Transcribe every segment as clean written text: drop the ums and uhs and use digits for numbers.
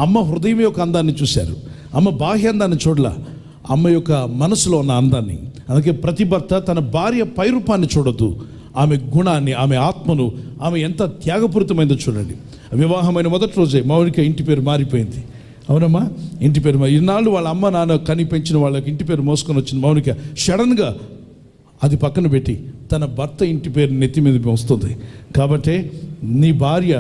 అమ్మ హృదయం యొక్క అందాన్ని చూశారు, అమ్మ బాహ్య అందాన్ని చూడలా, అమ్మ యొక్క మనసులో ఉన్న అందాన్ని. అందుకే ప్రతి భర్త తన భార్య పైరూపాన్ని చూడొద్దు, ఆమె గుణాన్ని, ఆమె ఆత్మను, ఆమె ఎంత త్యాగపూరితమైందో చూడండి. వివాహమైన మొదటి రోజే మౌనిక ఇంటి పేరు మారిపోయింది. అవునమ్మా, ఇంటి పేరు ఇన్నాళ్ళు వాళ్ళ అమ్మ నాన్న కని పెంచిన వాళ్ళకి ఇంటి పేరు మోసుకొని వచ్చిన మౌనిక సడన్గా అది పక్కన పెట్టి తన భర్త ఇంటి పేరు నెత్తి మీద వస్తుంది. కాబట్టి నీ భార్య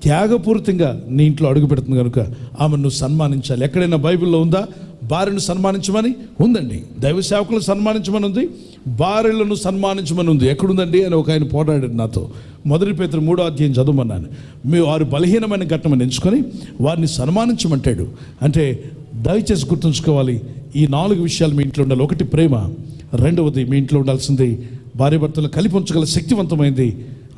త్యాగపూరితంగా నీ ఇంట్లో అడుగు పెడుతుంది కనుక ఆమెను నువ్వు సన్మానించాలి. ఎక్కడైనా బైబిల్లో ఉందా భార్యను సన్మానించమని? ఉందండి. దైవ సేవకులను సన్మానించమని ఉంది, భార్యలను సన్మానించమని ఉంది. ఎక్కడుందండి అని ఒక ఆయన పోరాడాడు నాతో. 1 పేతురు 3వ అధ్యాయం చదవమన్నాను. మీరు వారు బలహీనమైన ఘట్టమని ఎంచుకొని వారిని సన్మానించమంటాడు. అంటే దయచేసి గుర్తుంచుకోవాలి, ఈ 4 విషయాలు మీ ఇంట్లో ఉండాలి. 1 ప్రేమ, 2వది మీ ఇంట్లో ఉండాల్సింది భార్య భర్తలు కలిపి ఉంచగల శక్తివంతమైంది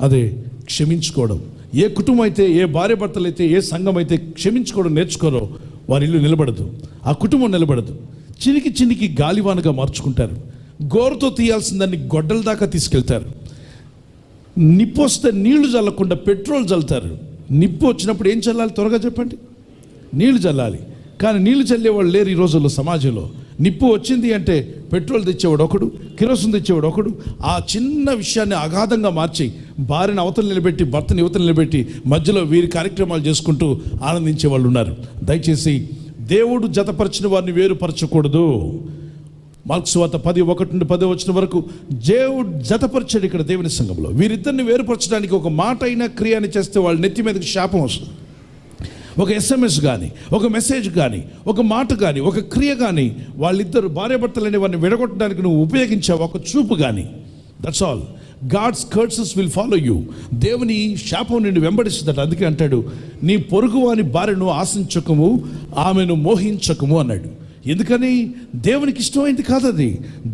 అదే క్షమించుకోవడం. ఏ కుటుంబం అయితే, ఏ భార్య భర్తలు అయితే, ఏ సంఘం అయితే క్షమించుకోవడం నేర్చుకోరో వారి ఇల్లు నిలబడదు, ఆ కుటుంబం నిలబడదు. చినికి గాలివానగా మార్చుకుంటారు. గోరుతో తీయాల్సిన దాన్ని గొడ్డల దాకా తీసుకెళ్తారు. నిప్పు వస్తే నీళ్లు చల్లకుండా పెట్రోల్ చల్లుతారు. నిప్పు వచ్చినప్పుడు ఏం చల్లాలి త్వరగా చెప్పండి? నీళ్లు చల్లాలి. కానీ నీళ్లు చల్లేవాళ్ళు లేరు ఈ రోజుల్లో సమాజంలో. నిప్పు వచ్చింది అంటే పెట్రోల్ తెచ్చేవాడు ఒకడు, కిరోసిన్ తెచ్చేవాడు ఒకడు. ఆ చిన్న విషయాన్ని అగాధంగా మార్చి భార్యను అవతల నిలబెట్టి భర్తని యువతలు నిలబెట్టి మధ్యలో వీరి కార్యక్రమాలు చేసుకుంటూ ఆనందించే వాళ్ళు ఉన్నారు. దయచేసి దేవుడు జతపరిచిన వారిని వేరుపరచకూడదు. మార్క్స్ వార్త 10:1-10 వరకు దేవుడు జతపరిచాడు ఇక్కడ దేవుని సంఘంలో. వీరిద్దరిని వేరుపరచడానికి ఒక మాట అయినా క్రియని చేస్తే వాళ్ళ నెత్తి మీదకి శాపం వస్తుంది. ఒక SMS కానీ, ఒక మెసేజ్ కానీ, ఒక మాట కానీ, ఒక క్రియ కానీ, వాళ్ళిద్దరు భార్యాభర్తలు అనే వారిని విడగొట్టడానికి నువ్వు ఉపయోగించావు ఒక చూపు కానీ, that's all. God's curses will follow you. దేవుని శాపం నిన్ను వెంబడిస్తుందట. అందుకే అంటాడు, నీ పొరుగువాని భార్యను ఆశించకము, ఆమెను మోహించకము అన్నాడు. ఎందుకని? దేవునికి ఇష్టమైంది కాదు అది.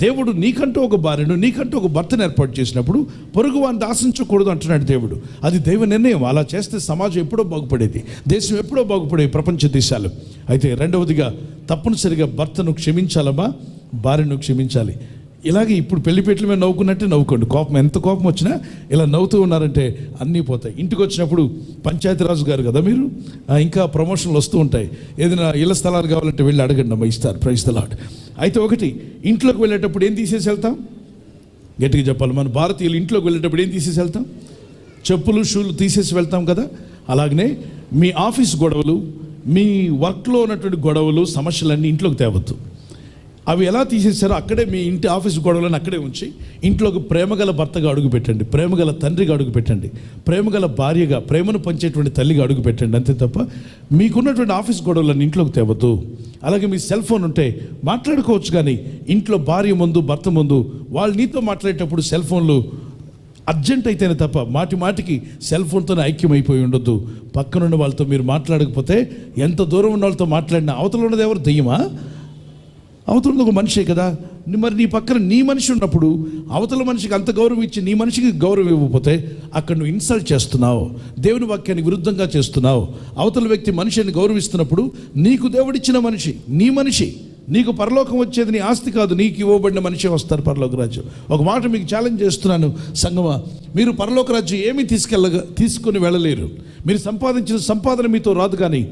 దేవుడు నీకంటూ ఒక భార్యను, నీకంటూ ఒక భర్తను ఏర్పాటు చేసినప్పుడు పొరుగు వారిని ఆశించకూడదు అంటున్నాడు దేవుడు. అది దైవ నిర్ణయం. అలా చేస్తే సమాజం ఎప్పుడో బాగుపడేది, దేశం ఎప్పుడో బాగుపడేది, ప్రపంచ దేశాలు. అయితే 2వదిగా తప్పనిసరిగా భర్తను క్షమించాలమ్మా, భార్యను క్షమించాలి. ఇలాగే ఇప్పుడు పెళ్లిపేటల మీద నవ్వుకున్నట్టే నవ్వుకోండి. కోపం, ఎంత కోపం వచ్చినా ఇలా నవ్వుతూ ఉన్నారంటే అన్నీ పోతాయి. ఇంటికి వచ్చినప్పుడు పంచాయతీరాజు గారు కదా మీరు, ఇంకా ప్రమోషన్లు వస్తూ ఉంటాయి. ఏదైనా ఇళ్ల స్థలాలు కావాలంటే వెళ్ళి అడగండి అమ్మా, ఇస్తారు. Praise the lord. అయితే ఒకటి, ఇంట్లోకి వెళ్ళేటప్పుడు ఏం తీసేసి వెళ్తాం? గట్టిగా చెప్పాలి. మన భారతీయులు ఇంట్లోకి వెళ్ళేటప్పుడు ఏం తీసేసి వెళ్తాం? చెప్పులు, షూలు తీసేసి వెళ్తాం కదా. అలాగనే మీ ఆఫీస్ గొడవలు, మీ వర్క్లో ఉన్నటువంటి గొడవలు, సమస్యలన్నీ ఇంట్లోకి తేవద్దు. అవి ఎలా తీసేశారో అక్కడే మీ ఇంటి ఆఫీస్ గొడవలను అక్కడే ఉంచి ఇంట్లోకి ప్రేమగల భర్తగా అడుగు పెట్టండి, ప్రేమగల తండ్రిగా అడుగు పెట్టండి, ప్రేమగల భార్యగా, ప్రేమను పంచేటువంటి తల్లిగా అడుగు పెట్టండి. అంతే తప్ప మీకున్నటువంటి ఆఫీస్ గొడవలను ఇంట్లోకి తేవద్దు. అలాగే మీ సెల్ ఫోన్ ఉంటే మాట్లాడుకోవచ్చు, కానీ ఇంట్లో భార్య ముందు, భర్త ముందు వాళ్ళు నీతో మాట్లాడేటప్పుడు సెల్ ఫోన్లు అర్జెంట్ అయితేనే తప్ప మాటికి సెల్ ఫోన్తోనే ఐక్యమైపోయి ఉండొద్దు. పక్కనున్న వాళ్ళతో మీరు మాట్లాడకపోతే, ఎంత దూరం ఉన్న వాళ్ళతో మాట్లాడినా అవతల ఉన్నది ఎవరు? దెయ్యమా? అవతల ఒక మనిషే కదా. మరి నీ పక్కన నీ మనిషి ఉన్నప్పుడు అవతల మనిషికి అంత గౌరవం ఇచ్చి నీ మనిషికి గౌరవం ఇవ్వకపోతే అక్కడ నువ్వు ఇన్సల్ట్ చేస్తున్నావు, దేవుని వాక్యానికి విరుద్ధంగా చేస్తున్నావు. అవతల వ్యక్తి మనిషిని గౌరవిస్తున్నప్పుడు నీకు దేవుడిచ్చిన మనిషి, నీ మనిషి, నీకు పరలోకం వచ్చేది నీ ఆస్తి కాదు, నీకు ఇవ్వబడిన మనిషి వస్తారు పరలోక రాజ్యం. ఒక మాట మీకు ఛాలెంజ్ చేస్తున్నాను సంగమా, మీరు పరలోక రాజ్యం ఏమీ తీసుకొని వెళ్ళలేరు. మీరు సంపాదించిన సంపాదన మీతో రాదు, కానీ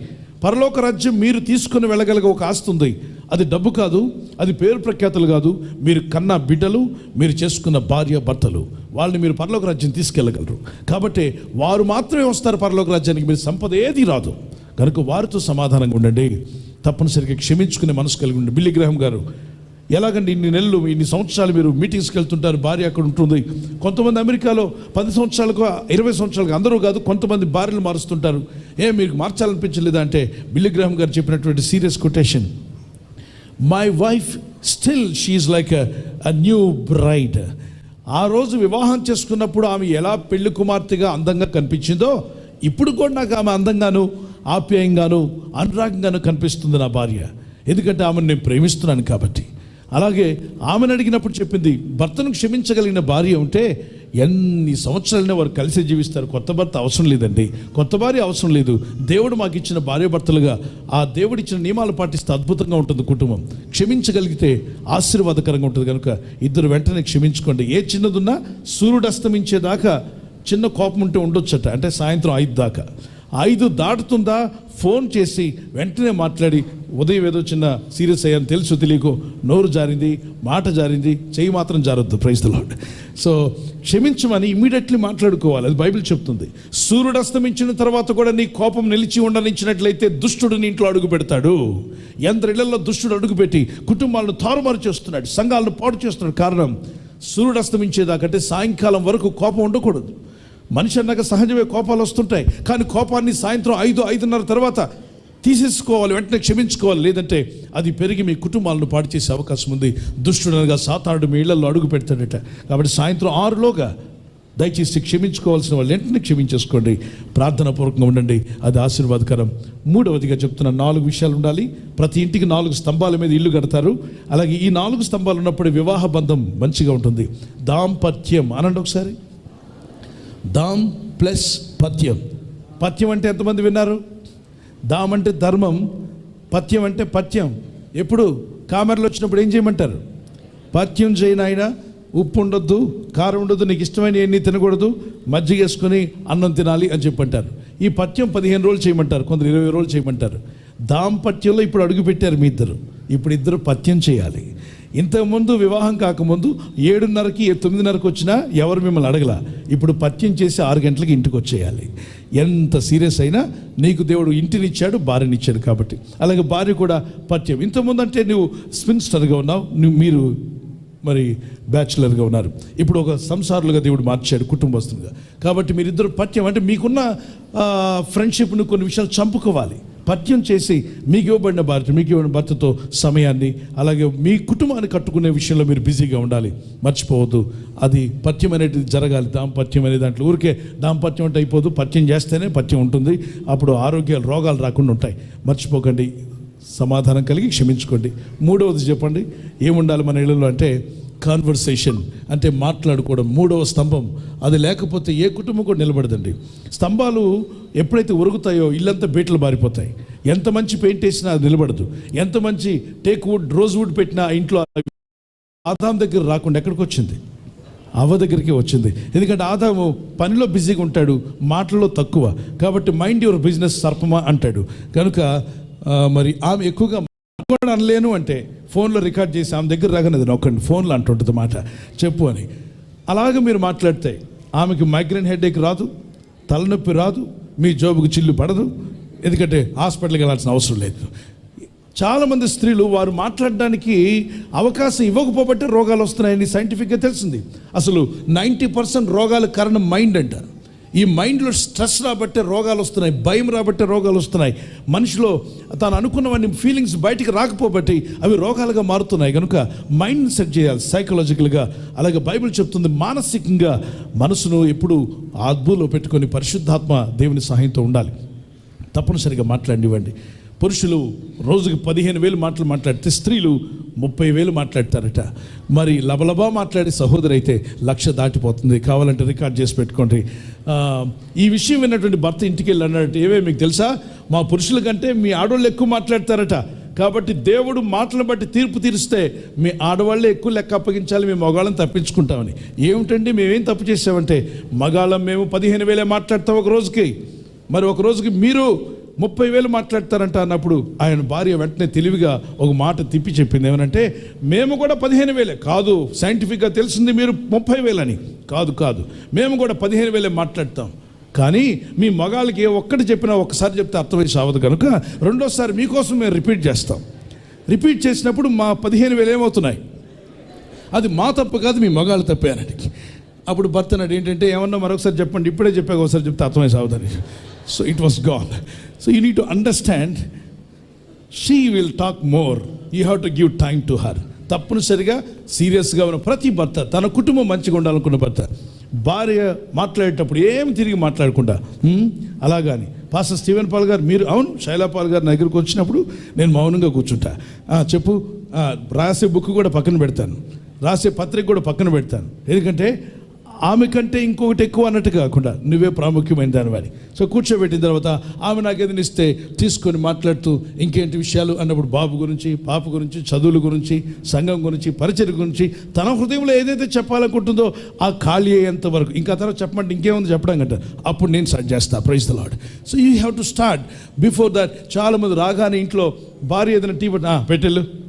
పరలోక రాజ్యం మీరు తీసుకుని వెళ్ళగలిగే ఒక ఆస్తి ఉంది. అది డబ్బు కాదు, అది పేరు ప్రఖ్యాతులు కాదు, మీరు కన్న బిడ్డలు, మీరు చేసుకున్న భార్య భర్తలు, వాళ్ళని మీరు పరలోక రాజ్యం తీసుకెళ్ళగలరు. కాబట్టి వారు మాత్రమే వస్తారు పరలోక రాజ్యానికి, మీరు సంపద ఏది రాదు. కనుక వారితో సమాధానంగా ఉండండి. తప్పనిసరిగా క్షమించుకునే మనసు కలిగి ఉండండి. బిల్లీ గ్రహం గారు, ఎలాగండి ఇన్ని నెలలు, ఇన్ని సంవత్సరాలు మీరు మీటింగ్స్కి వెళ్తుంటారు, భార్య అక్కడ ఉంటుంది. కొంతమంది అమెరికాలో 10 సంవత్సరాలకు 20 సంవత్సరాలకు, అందరూ కాదు, కొంతమంది భార్యలు మారుస్తుంటారు. మీకు మార్చాలనిపించలేదా అంటే బిల్లీ గ్రహం గారు చెప్పినటువంటి serious quotation, my wife still she is like a new braid. ఆ రోజు వివాహం చేసుకున్నప్పుడు ఆమె ఎలా పెళ్లి కుమార్తెగా అందంగా కనిపించిందో, ఇప్పుడు కూడా నాకు ఆమె అందంగాను, ఆప్యాయంగాను, అనురాగంగాను కనిపిస్తుంది నా భార్య. ఎందుకంటే ఆమెను నేను ప్రేమిస్తున్నాను కాబట్టి. అలాగే ఆమెను అడిగినప్పుడు చెప్పింది, భర్తను క్షమించగలిగిన భార్య ఉంటే ఎన్ని సంవత్సరాలైనా వారు కలిసి జీవిస్తారు. కొత్త భర్త అవసరం లేదండి, కొత్త భార్య అవసరం లేదు. దేవుడు మాకు ఇచ్చిన భార్య భర్తలుగా ఆ దేవుడిచ్చిన నియమాలు పాటిస్తే అద్భుతంగా ఉంటుంది కుటుంబం. క్షమించగలిగితే ఆశీర్వాదకరంగా ఉంటుంది. కనుక ఇద్దరు వెంటనే క్షమించుకోండి. ఏ చిన్నదున్నా సూర్యుడు అస్తమించేదాకా చిన్న కోపం ఉంటే ఉండొచ్చట, అంటే సాయంత్రం 5 దాకా. 5 దాటుతుందా ఫోన్ చేసి వెంటనే మాట్లాడి, ఉదయం ఏదో చిన్న సీరియస్ అయ్యాను తెలుసు తెలియకో, నోరు జారింది, మాట జారింది, చెయ్యి మాత్రం జారొద్దు. Praise the lord. సో క్షమించమని ఇమీడియట్లీ మాట్లాడుకోవాలి. అది బైబిల్ చెప్తుంది. సూర్యుడు అస్తమించిన తర్వాత కూడా నీ కోపం నిలిచి ఉండనిచ్చినట్లయితే దుష్టుడు నీ ఇంట్లో అడుగు పెడతాడు. ఎందరిళ్లలో దుష్టుడు అడుగుపెట్టి కుటుంబాలను తారుమారు చేస్తున్నాడు, సంఘాలను పాడు చేస్తున్నాడు. కారణం సూర్యుడు అస్తమించేదాకంటే సాయంకాలం వరకు కోపం ఉండకూడదు. మనిషి అన్నాక సహజమే కోపాలు వస్తుంటాయి, కానీ కోపాన్ని సాయంత్రం 5-5:30 తర్వాత తీసేసుకోవాలి, వెంటనే క్షమించుకోవాలి. లేదంటే అది పెరిగి మీ కుటుంబాలను పాడు చేసే అవకాశం ఉంది. దుష్టుడు అనగా సాతానుడు మీ ఇళ్లలో అడుగు పెడతాడట. కాబట్టి సాయంత్రం 6లోగా దయచేసి క్షమించుకోవాల్సిన వాళ్ళు వెంటనే క్షమించేసుకోండి. ప్రార్థనాపూర్వకంగా ఉండండి, అది ఆశీర్వాదకరం. 3వదిగా చెప్తున్న 4 విషయాలు ఉండాలి. ప్రతి ఇంటికి 4 స్తంభాల మీద ఇల్లు కడతారు. అలాగే ఈ 4 స్తంభాలు ఉన్నప్పుడు వివాహ బంధం మంచిగా ఉంటుంది. దాంపత్యం అనండి ఒకసారి. దాం ప్లస్ పత్యం. పత్యం అంటే ఎంతమంది విన్నారు? దాం అంటే ధర్మం, పత్యం అంటే పత్యం. ఎప్పుడు కామెరలు వచ్చినప్పుడు ఏం చేయమంటారు? పత్యం చేయను ఆయన, ఉప్పు ఉండొద్దు, కారం ఉండొద్దు, నీకు ఇష్టమైన ఎన్ని తినకూడదు, మజ్జిగ వేసుకొని అన్నం తినాలి అని చెప్పంటారు. ఈ పత్యం 15 రోజులు చేయమంటారు, కొందరు 20 రోజులు చేయమంటారు. దాంపత్యంలో ఇప్పుడు అడుగు పెట్టారు మీ ఇద్దరు. ఇప్పుడు ఇద్దరు పత్యం చేయాలి. ఇంతకుముందు వివాహం కాకముందు 7:30కి 9:30కి వచ్చినా ఎవరు మిమ్మల్ని అడగల. ఇప్పుడు పత్యం చేసి 6 గంటలకి ఇంటికి వచ్చేయాలి. ఎంత సీరియస్ అయినా నీకు దేవుడు ఇంటినిచ్చాడు, భార్యనిచ్చాడు కాబట్టి. అలాగే భార్య కూడా పత్యం. ఇంతకుముందు అంటే నువ్వు స్పిన్స్టర్గా ఉన్నావు, మీరు మరి బ్యాచులర్గా ఉన్నారు. ఇప్పుడు ఒక సంసారులుగా దేవుడు మార్చాడు, కుటుంబస్తులుగా. కాబట్టి మీరిద్దరు పత్యం అంటే మీకున్న ఫ్రెండ్షిప్ను కొన్ని విషయాలు చంపుకోవాలి. పత్యం చేసి మీకు ఇవ్వబడిన భార్య, మీకు ఇవ్వబడిన భర్తతో సమయాన్ని, అలాగే మీ కుటుంబాన్ని కట్టుకునే విషయంలో మీరు బిజీగా ఉండాలి. మర్చిపోవద్దు. అది పత్యం అనేది జరగాలి. దాంపత్యం అనే దాంట్లో ఊరికే దాంపత్యం అంటే అయిపోదు. పత్యం చేస్తేనే పత్యం ఉంటుంది. అప్పుడు ఆరోగ్యాలు, రోగాలు రాకుండా ఉంటాయి. మర్చిపోకండి. సమాధానం కలిగి క్షమించుకోండి. 3వది చెప్పండి, ఏముండాలి మన ఇళ్ళలో అంటే కాన్వర్సేషన్, అంటే మాట్లాడుకోవడం. 3వ స్తంభం. అది లేకపోతే ఏ కుటుంబం కూడా నిలబడదండి. స్తంభాలు ఎప్పుడైతే ఉరుగుతాయో ఇల్లంతా బీటలు బారిపోతాయి. ఎంత మంచి పెయింట్ వేసినా అది నిలబడదు. ఎంత మంచి టేక్ వుడ్, రోజ్ వుడ్ పెట్టినా ఇంట్లో ఆదాం దగ్గర రాకుండా ఎక్కడికి వచ్చింది? అవ్వ దగ్గరికి వచ్చింది. ఎందుకంటే ఆదాము పనిలో బిజీగా ఉంటాడు, మాటల్లో తక్కువ. కాబట్టి మైండ్ యువర్ బిజినెస్ సర్పమా అంటాడు. కనుక మరి ఆమె ఎక్కువగా కూడా అనలేను అంటే ఫోన్లో రికార్డ్ చేసి ఆమె దగ్గర రాగానే నొక్కండి, ఫోన్లో అంటుంటుంది మాట చెప్పు అని. అలాగే మీరు మాట్లాడితే ఆమెకి మైగ్రేన్ హెడేక్ రాదు, తలనొప్పి రాదు, మీ జోబుకు చిల్లు పడదు. ఎందుకంటే హాస్పిటల్కి వెళ్ళాల్సిన అవసరం లేదు. చాలామంది స్త్రీలు వారు మాట్లాడడానికి అవకాశం ఇవ్వకపోబట్టే రోగాలు వస్తున్నాయని సైంటిఫిక్గా తెలిసింది. అసలు 90% రోగాల కారణం మైండ్ అంటారు. ఈ మైండ్లో స్ట్రెస్ రాబట్టే రోగాలు వస్తున్నాయి, భయం రాబట్టే రోగాలు వస్తున్నాయి. మనిషిలో తాను అనుకున్నవన్నీ ఫీలింగ్స్ బయటికి రాకపోబట్టి అవి రోగాలుగా మారుతున్నాయి. కనుక మైండ్ని సెట్ చేయాలి సైకలాజికల్గా. అలాగే బైబిల్ చెప్తుంది మానసికంగా మనసును ఎప్పుడు అదుపులో పెట్టుకొని పరిశుద్ధాత్మ దేవుని సహాయంతో ఉండాలి. తప్పనిసరిగా మాట్లాడివ్వండి. పురుషులు రోజుకి 15,000 మాటలు మాట్లాడితే స్త్రీలు 30,000 మాట్లాడతారట. మరి లబలబా మాట్లాడే సహోదరి అయితే 1,00,000 దాటిపోతుంది. కావాలంటే రికార్డ్ చేసి పెట్టుకోండి. ఈ విషయం విన్నటువంటి భర్త ఇంటికి వెళ్ళి అన్నాడట, ఏవే మీకు తెలుసా, మా పురుషుల కంటే మీ ఆడవాళ్ళు ఎక్కువ మాట్లాడతారట. కాబట్టి దేవుడు మాటలను బట్టి తీర్పు తీరిస్తే మీ ఆడవాళ్ళే ఎక్కువ లెక్క అప్పగించాలి, మేము మగాళ్ళని తప్పించుకుంటామని. ఏమిటండి మేమేం తప్పు చేసామంటే, మగాళ్ళం మేము 15,000 మాట్లాడతాం ఒక రోజుకి, మరి ఒక రోజుకి మీరు 30,000 మాట్లాడతారంట అన్నప్పుడు ఆయన భార్య వెంటనే తెలివిగా ఒక మాట తిప్పి చెప్పింది. ఏమనంటే, మేము కూడా 15,000 కాదు, సైంటిఫిక్గా తెలిసింది మీరు 30,000 అని. కాదు, మేము కూడా 15,000 మాట్లాడతాం. కానీ మీ మగాళ్ళకి ఏ ఒక్కటి చెప్పినా ఒక్కసారి చెప్తే అర్థమై సావదు. కనుక రెండోసారి మీకోసం మేము రిపీట్ చేస్తాం. రిపీట్ చేసినప్పుడు మా 15,000 ఏమవుతున్నాయి? అది మా తప్పు కాదు, మీ మగాళ్ళు తప్పే అన్నది. అప్పుడు భర్త అన్నాడు, ఏంటంటే ఏమన్నా మరొకసారి చెప్పండి, ఇప్పుడే చెప్పాక ఒకసారి చెప్తే అర్థమై సావదని. So it was gone. So you need to understand, she will talk more. You have to give time to her. తప్పనిసరిగా సీరియస్గా ఉన్న ప్రతి భర్త, తన కుటుంబం మంచిగా ఉండాలనుకున్న భర్త, భార్య మాట్లాడేటప్పుడు ఏమి తిరిగి మాట్లాడకుండా అలాగాని. పాస్టర్ స్టీవెన్ పాల్ గారు మీరు, అవును, శైలా పాల్ గారు నా దగ్గరికి వచ్చినప్పుడు నేను మౌనంగా కూర్చుంటా. చెప్పు, రాసే బుక్ కూడా పక్కన పెడతాను, రాసే పత్రిక కూడా పక్కన పెడతాను. ఎందుకంటే ఆమె కంటే ఇంకొకటి ఎక్కువ అన్నట్టు కాకుండా నువ్వే ప్రాముఖ్యమైన దానివాడి. సో కూర్చోబెట్టిన తర్వాత ఆమె నాకు ఏదైనా ఇస్తే తీసుకొని మాట్లాడుతూ ఇంకేంటి విషయాలు అన్నప్పుడు బాబు గురించి, పాప గురించి, చదువుల గురించి, సంఘం గురించి, పరిచర్య గురించి తన హృదయంలో ఏదైతే చెప్పాలనుకుంటుందో ఆ ఖాళీ అయ్యేంత వరకు, ఇంకా తర్వాత చెప్పమంటే ఇంకేముంది చెప్పడం కంటే అప్పుడు నేను స్టార్ట్ చేస్తా. Praise the lord. So you have to start before that. చాలామంది రాగానే ఇంట్లో భార్య ఏదైనా టీ పెట్టెళ్ళు